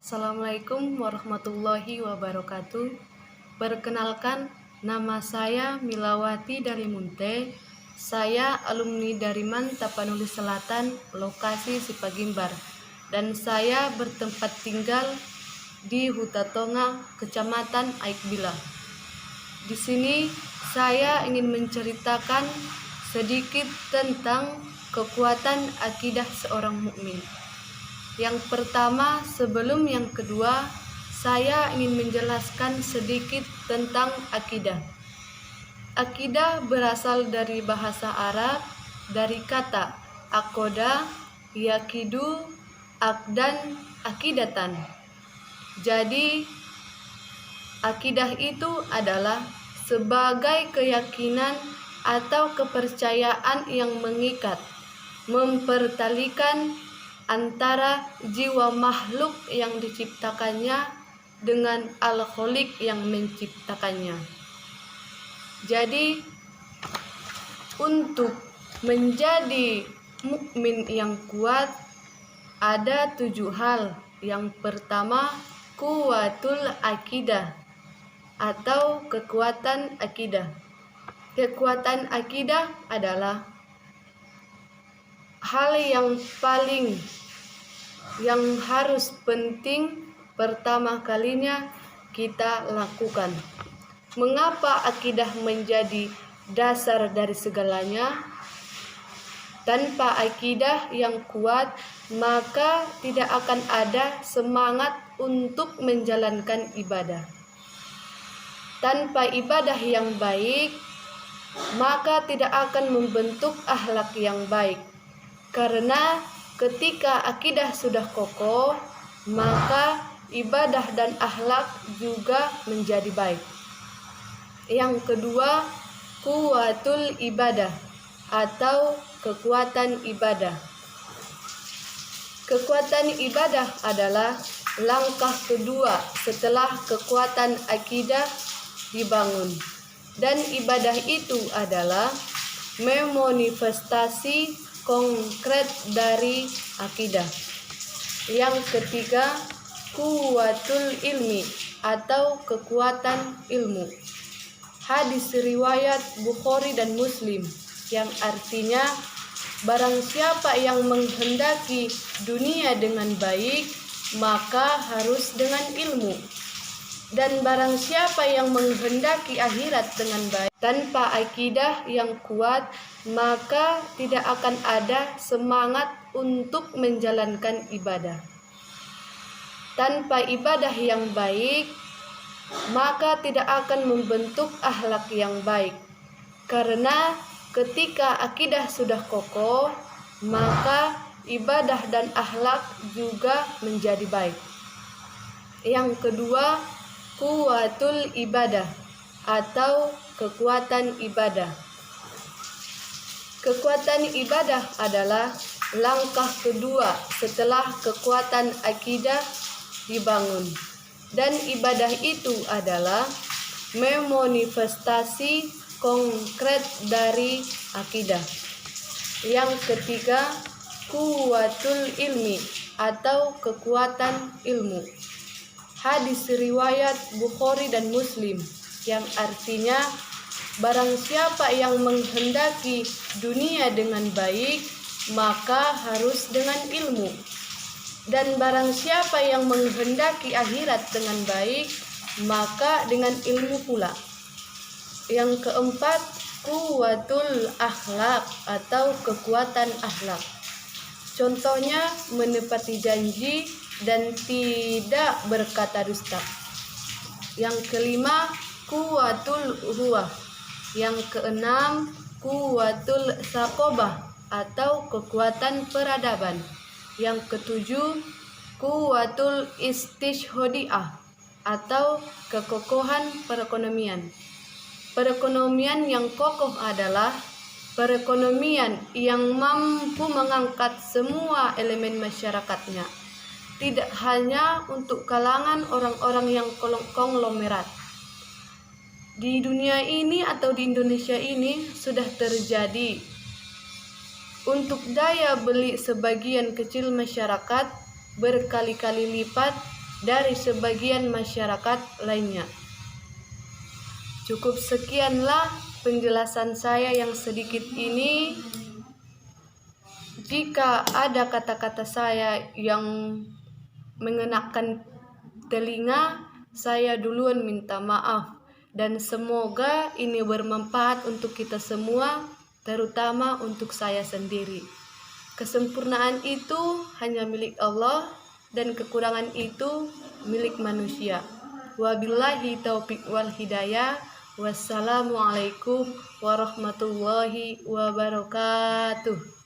Assalamualaikum warahmatullahi wabarakatuh. Perkenalkan, nama saya Milawati dari Munte. Saya alumni dari Tapanuli Selatan, lokasi Sipagimbar. Dan saya bertempat tinggal di Hutatonga, Kecamatan Aikbila. Di sini saya ingin menceritakan sedikit tentang kekuatan akidah seorang mukmin. Yang pertama, sebelum yang kedua, saya ingin menjelaskan sedikit tentang akidah. Akidah berasal dari bahasa Arab, dari kata akoda, yakidu, akdan, akidatan. Jadi, akidah itu adalah sebagai keyakinan atau kepercayaan yang mengikat, mempertalikan antara jiwa makhluk yang diciptakannya dengan Al-Khaliq yang menciptakannya. Jadi, untuk menjadi mukmin yang kuat ada 7 hal. Yang pertama, kuwatul akidah atau kekuatan akidah. Kekuatan akidah adalah hal yang harus penting pertama kalinya kita lakukan. Mengapa akidah menjadi dasar dari segalanya? Tanpa akidah yang kuat, maka tidak akan ada semangat untuk menjalankan ibadah. Tanpa ibadah yang baik, maka tidak akan membentuk akhlak yang baik. Karena ketika akidah sudah kokoh, maka ibadah dan akhlak juga menjadi baik. Yang kedua, kuwatul ibadah atau kekuatan ibadah. Kekuatan ibadah adalah langkah kedua setelah kekuatan akidah dibangun. Dan ibadah itu adalah memanifestasi konkret dari akidah. Yang ketiga, kuwatul ilmi atau kekuatan ilmu. Hadis riwayat Bukhari dan Muslim yang artinya barang siapa yang menghendaki dunia dengan baik, maka harus dengan ilmu. Dan barang siapa yang menghendaki akhirat dengan baik, tanpa akidah yang kuat, maka tidak akan ada semangat untuk menjalankan ibadah. Tanpa ibadah yang baik, maka tidak akan membentuk akhlak yang baik. Karena ketika akidah sudah kokoh, maka ibadah dan akhlak juga menjadi baik. Yang kedua, kuwatul ibadah atau kekuatan ibadah. Kekuatan ibadah adalah langkah kedua setelah kekuatan akidah dibangun. Dan ibadah itu adalah memanifestasi konkret dari akidah. Yang ketiga, kuwatul ilmi atau kekuatan ilmu. Hadis riwayat Bukhari dan Muslim yang artinya barang siapa yang menghendaki dunia dengan baik, maka harus dengan ilmu. Dan barang siapa yang menghendaki akhirat dengan baik, maka dengan ilmu pula. Yang keempat, kuwatul akhlak atau kekuatan akhlak. Contohnya menepati janji dan tidak berkata dusta. Yang kelima, kuwatul ruh. Yang keenam, kuwatul saqobah atau kekuatan peradaban. Yang ketujuh, kuwatul istishhodiyah atau kekokohan perekonomian. Perekonomian yang kokoh adalah perekonomian yang mampu mengangkat semua elemen masyarakatnya, tidak hanya untuk kalangan orang-orang yang konglomerat. Di dunia ini atau di Indonesia ini sudah terjadi untuk daya beli sebagian kecil masyarakat berkali-kali lipat dari sebagian masyarakat lainnya. Cukup sekianlah penjelasan saya yang sedikit ini. Jika ada kata-kata saya yang mengenakan telinga, saya duluan minta maaf. Dan semoga ini bermanfaat untuk kita semua, terutama untuk saya sendiri. Kesempurnaan itu hanya milik Allah dan kekurangan itu milik manusia. Wabillahi taufiq wal hidayah. Wassalamualaikum warahmatullahi wabarakatuh.